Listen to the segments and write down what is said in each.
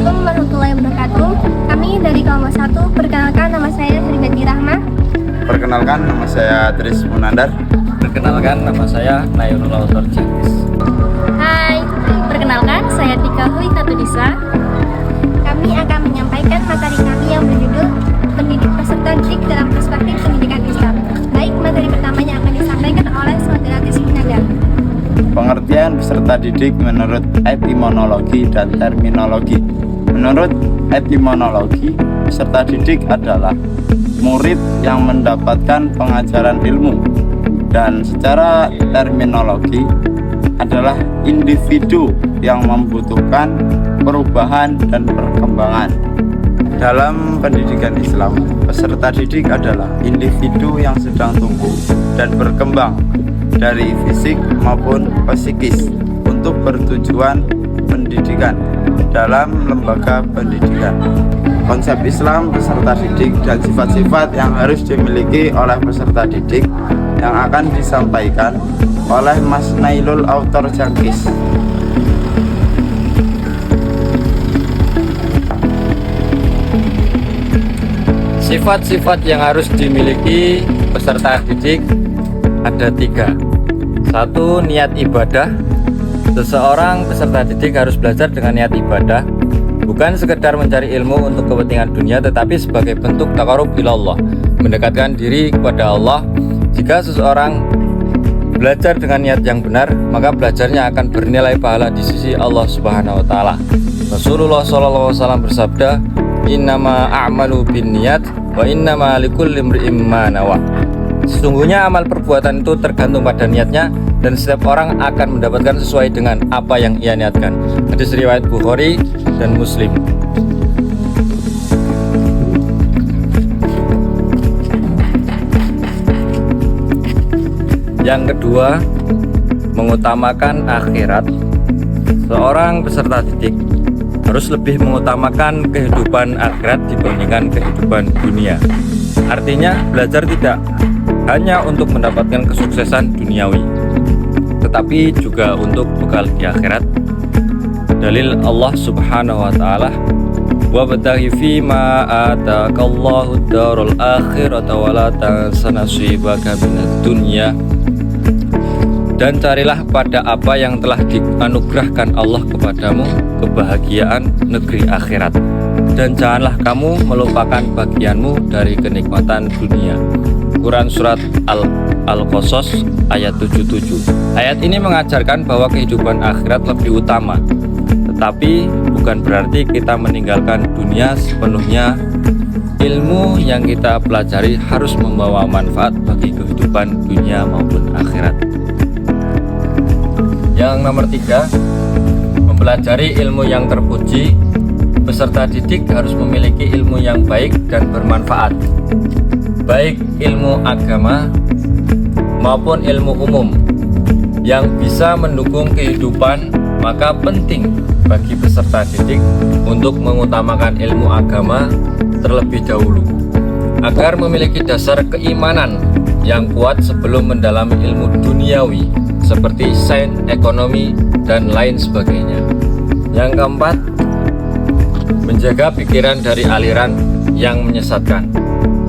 Assalamualaikum warahmatullahi wabarakatuh. Kami dari kelompok 1, perkenalkan nama saya Sribeti Rahma. Perkenalkan nama saya Tris Munandar. Perkenalkan nama saya Nairul Autor Jangkis. Hai, perkenalkan saya Tika Hui Katudisa. Kami akan menyampaikan materi kami yang berjudul Pendidik Peserta Didik dalam Perspektif Pendidikan Islam. Baik, materi pertamanya akan disampaikan oleh Saudara Tris Munandar. Pengertian peserta didik menurut etimologi dan terminologi. Menurut etimologi, peserta didik adalah murid yang mendapatkan pengajaran ilmu, dan secara terminologi adalah individu yang membutuhkan perubahan dan perkembangan. Dalam pendidikan Islam, peserta didik adalah individu yang sedang tumbuh dan berkembang dari fisik maupun psikis untuk bertujuan pendidikan dalam lembaga pendidikan. Konsep Islam peserta didik dan sifat-sifat yang harus dimiliki oleh peserta didik yang akan disampaikan oleh Mas Nailul Autor Jangkis. Sifat-sifat yang harus dimiliki peserta didik ada 3. 1. Niat ibadah. Seseorang peserta didik harus belajar dengan niat ibadah, bukan sekedar mencari ilmu untuk kepentingan dunia, tetapi sebagai bentuk taqarrub ilallah, mendekatkan diri kepada Allah. Jika seseorang belajar dengan niat yang benar, maka belajarnya akan bernilai pahala di sisi Allah Subhanahu wa taala. Rasulullah SAW bersabda, "Innama a'malu binniyat wa innama likulli imri'in ma nawa." Sesungguhnya amal perbuatan itu tergantung pada niatnya, dan setiap orang akan mendapatkan sesuai dengan apa yang ia niatkan. Hadis riwayat Bukhari dan Muslim. Yang kedua, mengutamakan akhirat. Seorang peserta didik harus lebih mengutamakan kehidupan akhirat dibandingkan kehidupan dunia. Artinya, belajar tidak hanya untuk mendapatkan kesuksesan duniawi, tetapi juga untuk bekal di akhirat. Dalil Allah Subhanahu wa taala, "Wabtaghi fi ma ataakallahu ad-darul akhirata wa la tansa nasibaka minad dunya." Dan carilah pada apa yang telah dianugerahkan Allah kepadamu, kebahagiaan negeri akhirat, dan janganlah kamu melupakan bagianmu dari kenikmatan dunia. Quran Surat Al-Qasas ayat 77. Ayat ini mengajarkan bahwa kehidupan akhirat lebih utama, tetapi bukan berarti kita meninggalkan dunia sepenuhnya. Ilmu yang kita pelajari harus membawa manfaat bagi kehidupan dunia maupun akhirat. Yang nomor 3, mempelajari ilmu yang terpuji. Peserta didik harus memiliki ilmu yang baik dan bermanfaat, baik ilmu agama maupun ilmu umum yang bisa mendukung kehidupan. Maka penting bagi peserta didik untuk mengutamakan ilmu agama terlebih dahulu, agar memiliki dasar keimanan yang kuat sebelum mendalami ilmu duniawi seperti sains, ekonomi, dan lain sebagainya. Yang keempat, menjaga pikiran dari aliran yang menyesatkan.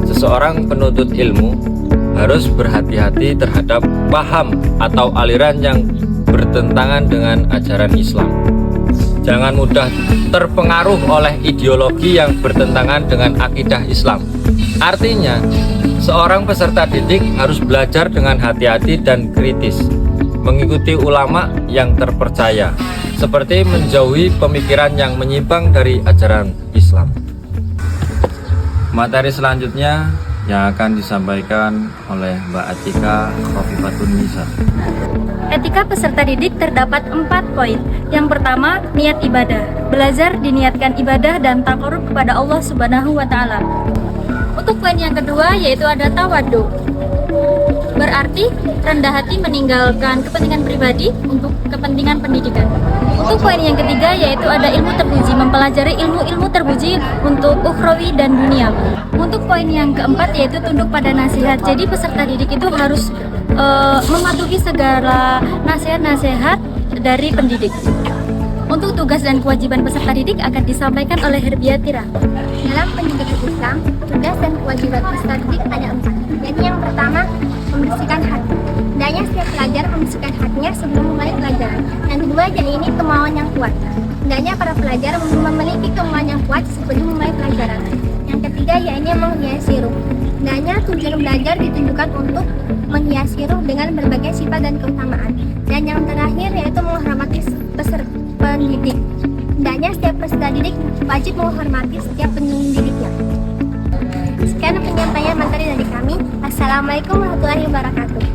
Seseorang penuntut ilmu harus berhati-hati terhadap paham atau aliran yang bertentangan dengan ajaran Islam. Jangan mudah terpengaruh oleh ideologi yang bertentangan dengan akidah Islam. Artinya, seorang peserta didik harus belajar dengan hati-hati dan kritis, mengikuti ulama yang terpercaya, seperti menjauhi pemikiran yang menyimpang dari ajaran Islam. Materi selanjutnya yang akan disampaikan oleh Mbak Atika Khofifatun Nisa. Etika peserta didik terdapat 4 poin. Yang pertama, niat ibadah. Belajar diniatkan ibadah dan taqarrub kepada Allah Subhanahu wa taala. Untuk poin yang kedua yaitu ada tawadhu. Berarti rendah hati meninggalkan kepentingan pribadi untuk kepentingan pendidikan. Untuk poin yang ketiga yaitu ada ilmu terpuji, mempelajari ilmu-ilmu terpuji untuk ukhrawi dan dunia. Untuk poin yang keempat yaitu tunduk pada nasihat. Jadi peserta didik itu harus mematuhi segala nasihat-nasihat dari pendidik. Untuk tugas dan kewajiban peserta didik akan disampaikan oleh Herbiatira. Dalam pendidikan Islam, tugas dan kewajiban peserta didik ada 4. Jadi yang pertama, membersihkan hati. Hendaknya setiap pelajar membersihkan hatinya sebelum mulai pelajaran. Yang kedua, jadi ini kemauan yang kuat. Hendaknya para pelajar memiliki kemauan yang kuat sebelum mulai pelajaran. Yang ketiga, yaitu menghiasi ruh. Hendaknya tujuan belajar ditujukan untuk menghiasi ruh dengan berbagai sifat dan keutamaan. Dan yang terakhir, yaitu menghormati peserta pendidik. Hendaknya setiap peserta didik wajib menghormati setiap pendidiknya. Sekian penyampaian materi dari kami. Assalamualaikum warahmatullahi wabarakatuh.